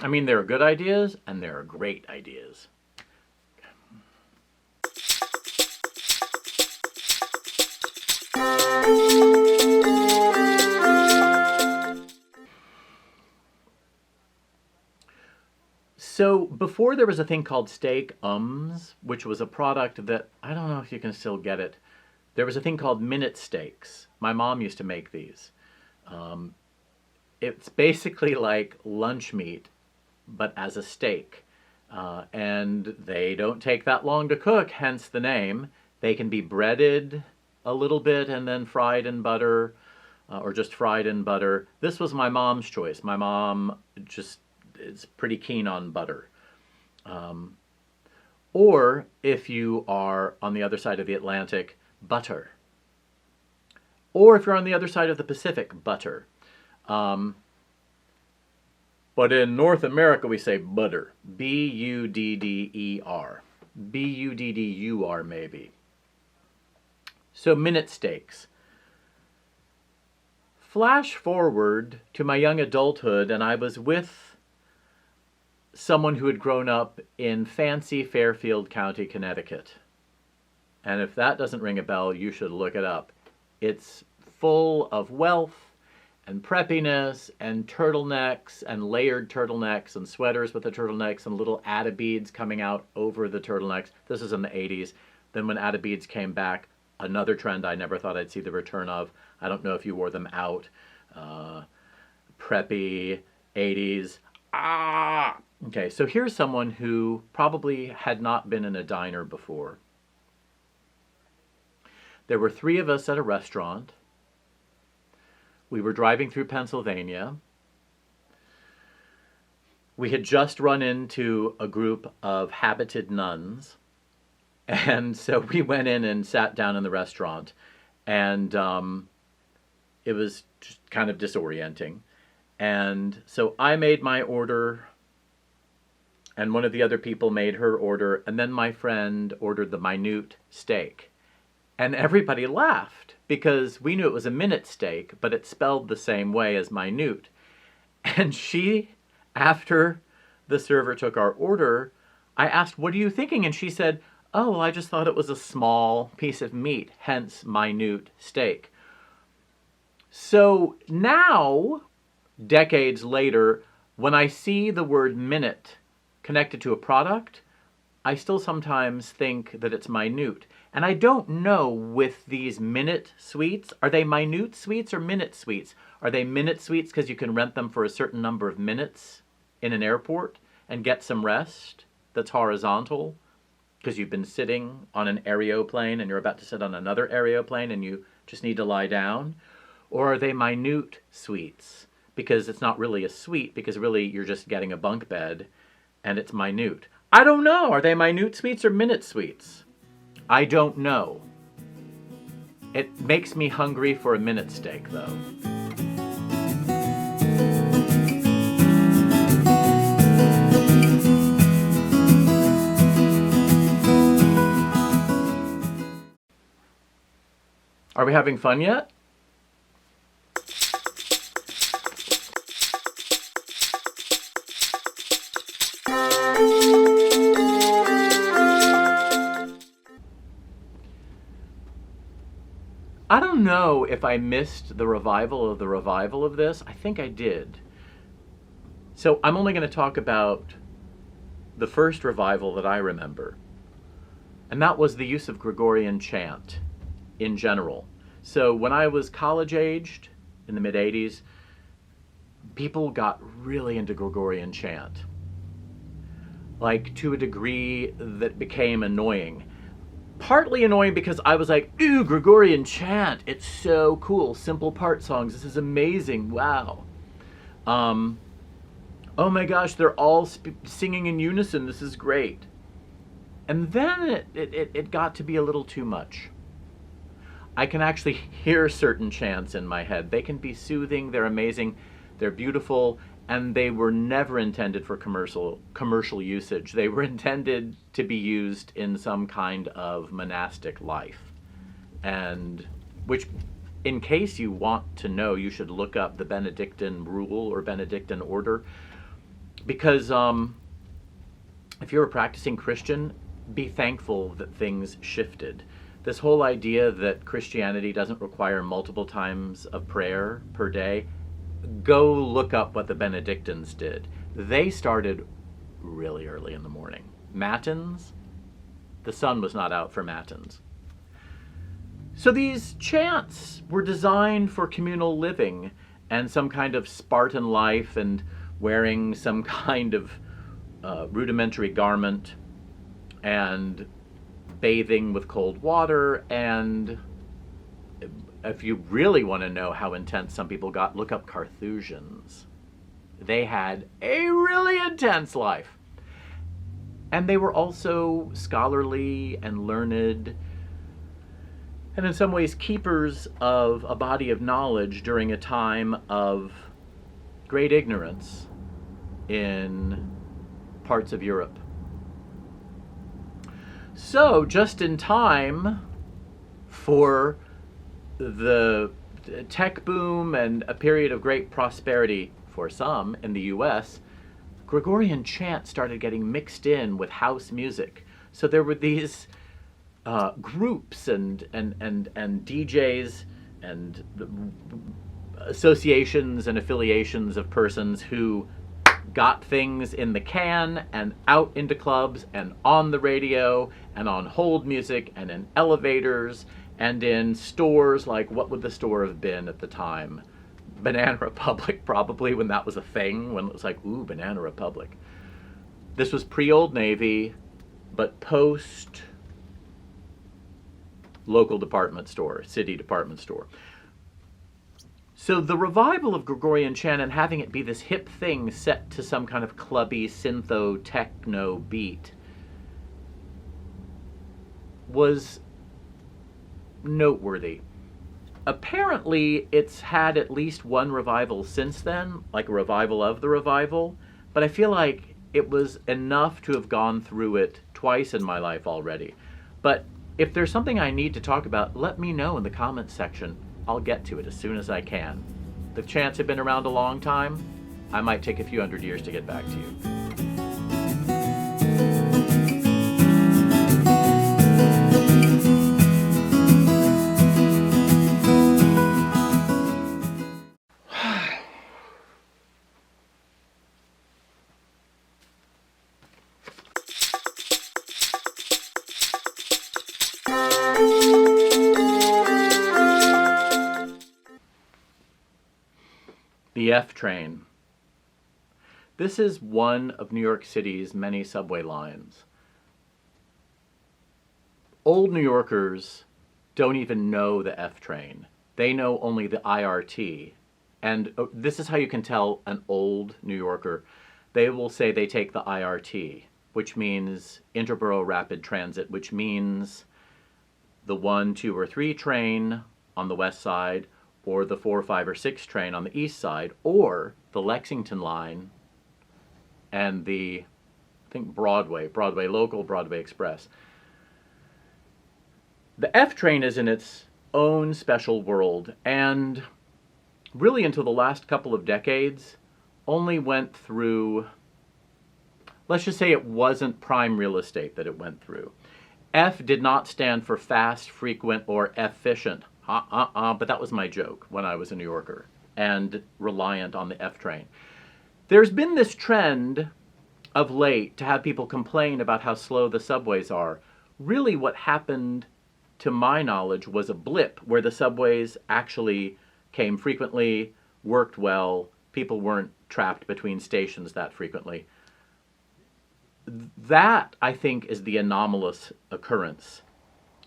I mean, there are good ideas and there are great ideas. So before there was a thing called Steak-ums, which was a product that, I don't know if you can still get it. There was a thing called minute steaks. My mom used to make these. It's basically like lunch meat, but as a steak. And they don't take that long to cook, hence the name. They can be breaded a little bit and then fried in butter, or just fried in butter. This was my mom's choice. My mom just is pretty keen on butter. Or if you are on the other side of the Atlantic, butter. Or if you're on the other side of the Pacific, butter. But in North America, we say butter. B-U-D-D-E-R. B-U-D-D-U-R, maybe. So minute steaks. Flash forward to my young adulthood, and I was with someone who had grown up in fancy Fairfield County, Connecticut. And if that doesn't ring a bell, you should look it up. It's full of wealth and preppiness and turtlenecks and layered turtlenecks and sweaters with the turtlenecks and little atta beads coming out over the turtlenecks. This is in the 80s. Then when atta beads came back, another trend I never thought I'd see the return of. I don't know if you wore them out. Preppy, 80s. Okay, so here's someone who probably had not been in a diner before. There were 3 of us at a restaurant. We were driving through Pennsylvania. We had just run into a group of habited nuns. And so we went in and sat down in the restaurant. And it was just kind of disorienting. And so I made my order, and one of the other people made her order, and then my friend ordered the minute steak. And everybody laughed because we knew it was a minute steak, but it's spelled the same way as minute. And she, after the server took our order, I asked, "What are you thinking?" And she said, "Oh, well, I just thought it was a small piece of meat, hence minute steak." So now, decades later, when I see the word minute connected to a product, I still sometimes think that it's minute. And I don't know with these minute sweets, are they minute sweets or minute sweets? Are they minute sweets because you can rent them for a certain number of minutes in an airport and get some rest that's horizontal because you've been sitting on an aeroplane and you're about to sit on another aeroplane and you just need to lie down? Or are they minute sweets because it's not really a sweet, because really you're just getting a bunk bed and it's minute? I don't know. Are they minute sweets or minute sweets? I don't know. It makes me hungry for a minute steak, though. Are we having fun yet? I don't know if I missed the revival of this. I think I did. So I'm only going to talk about the first revival that I remember. And that was the use of Gregorian chant in general. So when I was college aged in the mid-80s, people got really into Gregorian chant. Like to a degree that became annoying. Partly annoying because I was like, ooh, Gregorian chant, it's so cool. Simple part songs, this is amazing, wow. Oh my gosh, they're all singing in unison, this is great. And then it got to be a little too much. I can actually hear certain chants in my head. They can be soothing, they're amazing, they're beautiful, and they were never intended for commercial usage. They were intended to be used in some kind of monastic life. And which, in case you want to know, you should look up the Benedictine rule or Benedictine order, because if you're a practicing Christian, be thankful that things shifted. This whole idea that Christianity doesn't require multiple times of prayer per day, go look up what the Benedictines did. They started really early in the morning. Matins, the sun was not out for matins. So these chants were designed for communal living and some kind of Spartan life and wearing some kind of rudimentary garment and bathing with cold water. And if you really want to know how intense some people got, look up Carthusians. They had a really intense life. And they were also scholarly and learned, and in some ways keepers of a body of knowledge during a time of great ignorance in parts of Europe. So, just in time for the tech boom and a period of great prosperity for some in the US, Gregorian chant started getting mixed in with house music. So there were these groups and DJs and associations and affiliations of persons who got things in the can and out into clubs and on the radio and on hold music and in elevators and in stores. Like, what would the store have been at the time? Banana Republic, probably, when that was a thing, when it was like, ooh, Banana Republic. This was pre-Old Navy, but post local department store, city department store. So the revival of Gregorian chant and having it be this hip thing set to some kind of clubby syntho techno beat was noteworthy. Apparently, it's had at least one revival since then, like a revival of the revival, but I feel like it was enough to have gone through it twice in my life already. But if there's something I need to talk about, let me know in the comments section. I'll get to it as soon as I can. The chants have been around a long time. I might take a few hundred years to get back to you. The F train. This is one of New York City's many subway lines. Old New Yorkers don't even know the F train. They know only the IRT. And this is how you can tell an old New Yorker. They will say they take the IRT, which means Interborough Rapid Transit, which means the 1, 2, or 3 train on the west side, or the 4, 5, or 6 train on the east side, or the Lexington line and the, I think, Broadway Local, Broadway Express. The F train is in its own special world, and really until the last couple of decades only went through, let's just say it wasn't prime real estate that it went through. F did not stand for fast, frequent, or efficient. But that was my joke when I was a New Yorker and reliant on the F train. There's been this trend of late to have people complain about how slow the subways are. Really what happened, to my knowledge, was a blip where the subways actually came frequently, worked well, people weren't trapped between stations that frequently. That, I think, is the anomalous occurrence.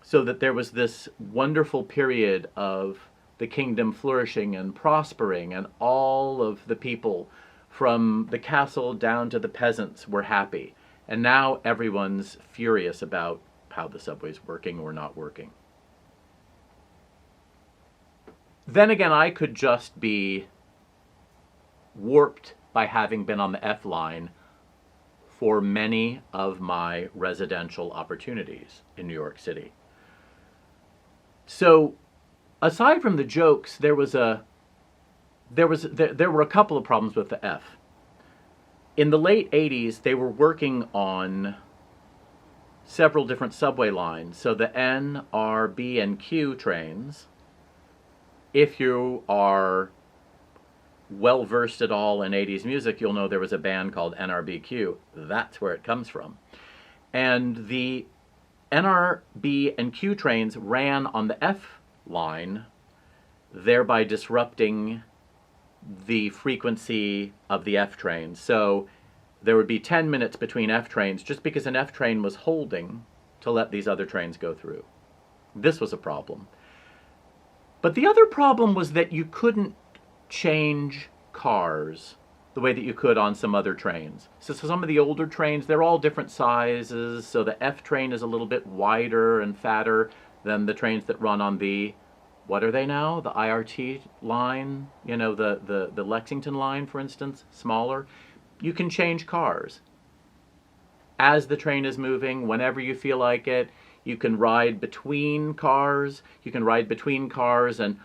So that there was this wonderful period of the kingdom flourishing and prospering, and all of the people from the castle down to the peasants were happy. And now everyone's furious about how the subway's working or not working. Then again, I could just be warped by having been on the F line for many of my residential opportunities in New York City. So, aside from the jokes, there were a couple of problems with the F. In the late 80s, they were working on several different subway lines. So the N, R, B, and Q trains, if you are well versed at all in 80s music, you'll know there was a band called NRBQ. That's where it comes from. And the NR, B, and Q trains ran on the F line, thereby disrupting the frequency of the F trains. So there would be 10 minutes between F trains just because an F train was holding to let these other trains go through. This was a problem. But the other problem was that you couldn't change cars the way that you could on some other trains. So some of the older trains, they're all different sizes. So the F train is a little bit wider and fatter than the trains that run on the, what are they now? The IRT line, you know, the Lexington line, for instance, smaller. You can change cars as the train is moving, whenever you feel like it. You can ride between cars. You can ride between cars and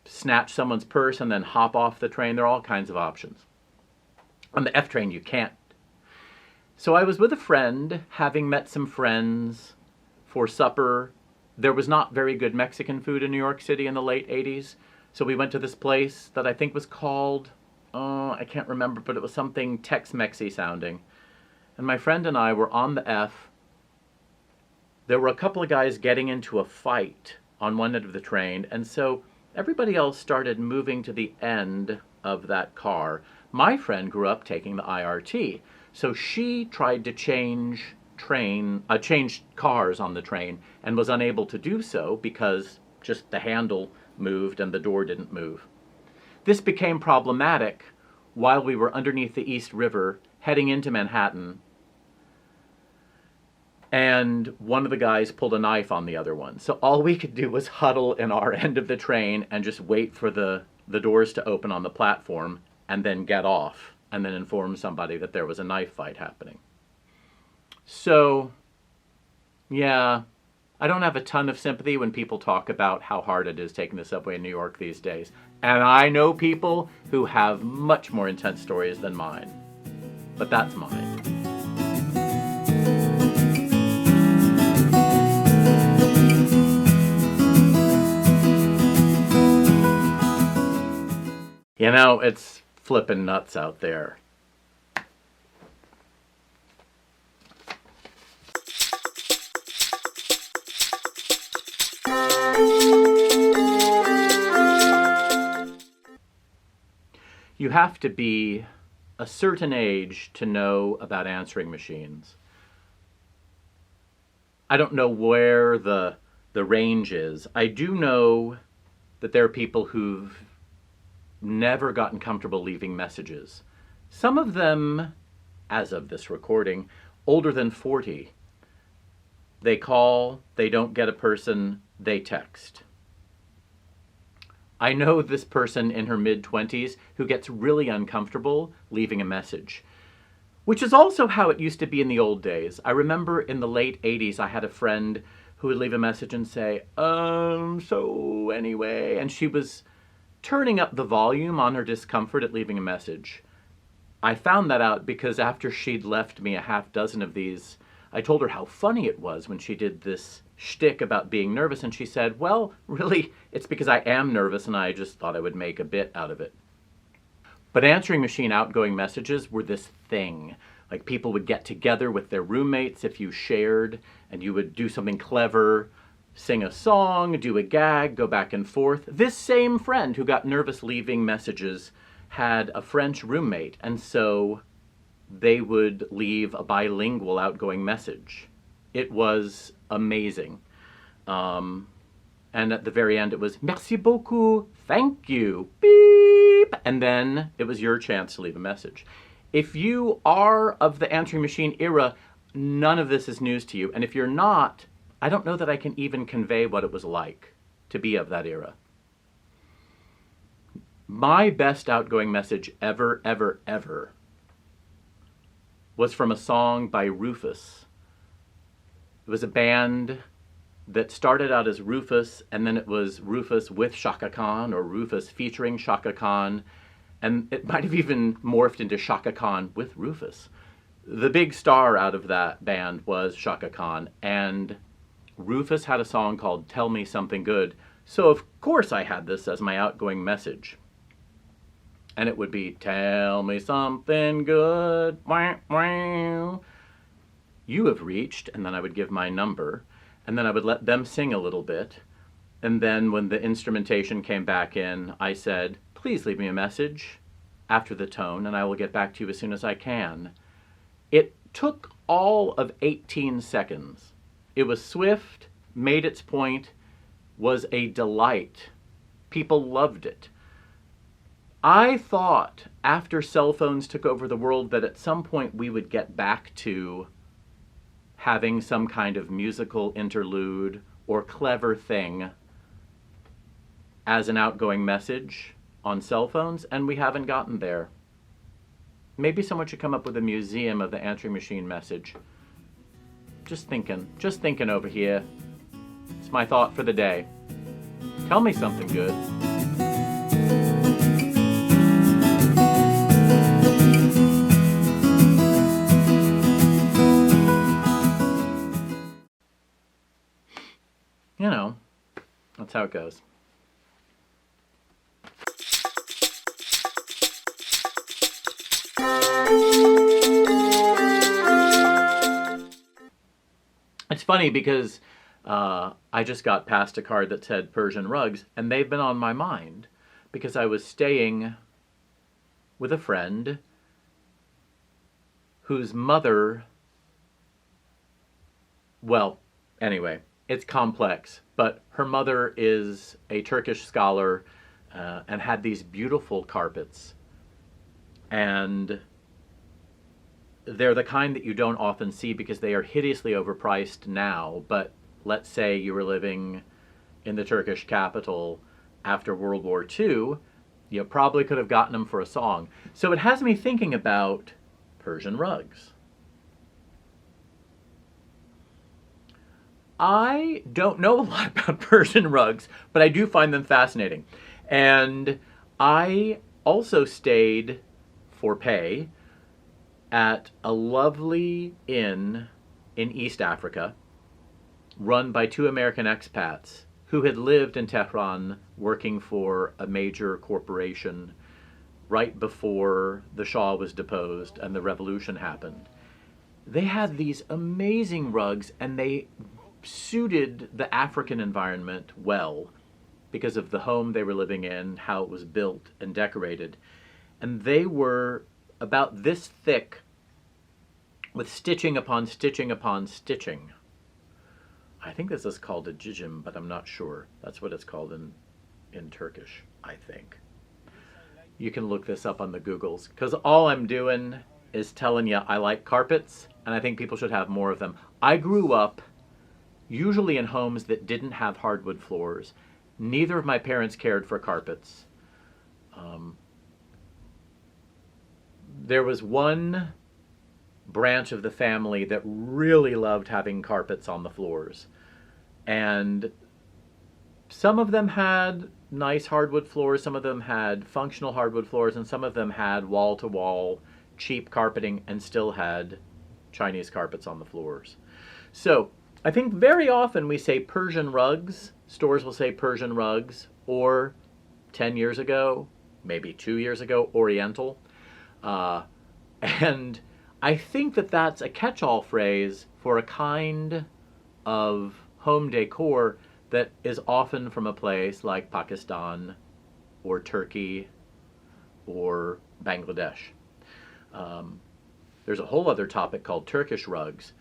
snatch someone's purse and then hop off the train. There are all kinds of options. On the F train, you can't. So I was with a friend, having met some friends for supper. There was not very good Mexican food in New York City in the late 80s. So we went to this place that I think was called, I can't remember, but it was something Tex-Mexy sounding. And my friend and I were on the F. There were a couple of guys getting into a fight on one end of the train, and so everybody else started moving to the end of that car. My friend grew up taking the IRT, so she tried to change cars on the train and was unable to do so because just the handle moved and the door didn't move. This became problematic while we were underneath the East River heading into Manhattan, and one of the guys pulled a knife on the other one. So all we could do was huddle in our end of the train and just wait for the doors to open on the platform and then get off and then inform somebody that there was a knife fight happening. So, yeah, I don't have a ton of sympathy when people talk about how hard it is taking the subway in New York these days. And I know people who have much more intense stories than mine. But that's mine. You know, it's flippin' nuts out there. You have to be a certain age to know about answering machines. I don't know where the range is. I do know that there are people who've never gotten comfortable leaving messages. Some of them, as of this recording, older than 40. They call, they don't get a person, they text. I know this person in her mid-20s who gets really uncomfortable leaving a message, which is also how it used to be in the old days. I remember in the late 80s, I had a friend who would leave a message and say, so anyway, and she was turning up the volume on her discomfort at leaving a message. I found that out because after she'd left me a half dozen of these, I told her how funny it was when she did this shtick about being nervous, and she said, well, really, it's because I am nervous and I just thought I would make a bit out of it. But answering machine outgoing messages were this thing. Like, people would get together with their roommates if you shared, and you would do something clever, sing a song, do a gag, go back and forth. This same friend who got nervous leaving messages had a French roommate, and so they would leave a bilingual outgoing message. It was amazing. And at the very end it was, merci beaucoup, thank you, beep, and then it was your chance to leave a message. If you are of the answering machine era, none of this is news to you. And if you're not, I don't know that I can even convey what it was like to be of that era. My best outgoing message ever, ever, ever was from a song by Rufus. It was a band that started out as Rufus, and then it was Rufus with Chaka Khan, or Rufus featuring Chaka Khan, And it might have even morphed into Shaka Khan with Rufus. The big star out of that band was Shaka Khan, and Rufus had a song called Tell Me Something Good, so of course I had this as my outgoing message. And it would be, tell me something good, wah, wah. You have reached, and then I would give my number, and then I would let them sing a little bit, and then when the instrumentation came back in, I said, please leave me a message after the tone, and I will get back to you as soon as I can. It took all of 18 seconds. It was swift, made its point, was a delight. People loved it. I thought after cell phones took over the world that at some point we would get back to having some kind of musical interlude or clever thing as an outgoing message on cell phones, and we haven't gotten there. Maybe someone should come up with a museum of the answering machine message. Just thinking over here. It's my thought for the day. Tell me something good. You know, that's how it goes. It's funny because I just got past a card that said Persian Rugs, and they've been on my mind because I was staying with a friend whose mother, well, anyway, it's complex, but her mother is a Turkish scholar and had these beautiful carpets. And they're the kind that you don't often see because they are hideously overpriced now, but let's say you were living in the Turkish capital after World War II, you probably could have gotten them for a song. So it has me thinking about Persian rugs. I don't know a lot about Persian rugs, but I do find them fascinating. And I also stayed for pay at a lovely inn in East Africa run by two American expats who had lived in Tehran working for a major corporation right before the Shah was deposed and the revolution happened. They had these amazing rugs, and they suited the African environment well because of the home they were living in, how it was built and decorated. And they were about this thick with stitching upon stitching upon stitching. I think this is called a cicim, but I'm not sure. That's what it's called in Turkish, I think. You can look this up on the Googles, because all I'm doing is telling you I like carpets, and I think people should have more of them. I grew up usually in homes that didn't have hardwood floors. Neither of my parents cared for carpets. There was one branch of the family that really loved having carpets on the floors. And some of them had nice hardwood floors, some of them had functional hardwood floors, and some of them had wall-to-wall cheap carpeting and still had Chinese carpets on the floors. So I think very often we say Persian rugs, stores will say Persian rugs, or 10 years ago, maybe 2 years ago, Oriental. And I think that that's a catch-all phrase for a kind of home decor that is often from a place like Pakistan or Turkey or Bangladesh. There's a whole other topic called Turkish rugs.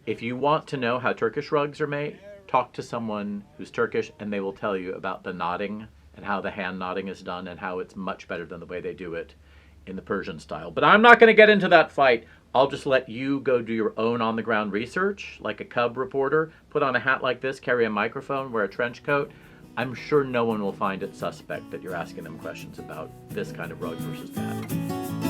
If you want to know how Turkish rugs are made, talk to someone who's Turkish and they will tell you about the knotting and how the hand knotting is done and how it's much better than the way they do it in the Persian style. But I'm not going to get into that fight. I'll just let you go do your own on-the-ground research, like a cub reporter, put on a hat like this, carry a microphone, wear a trench coat. I'm sure no one will find it suspect that you're asking them questions about this kind of rug versus that.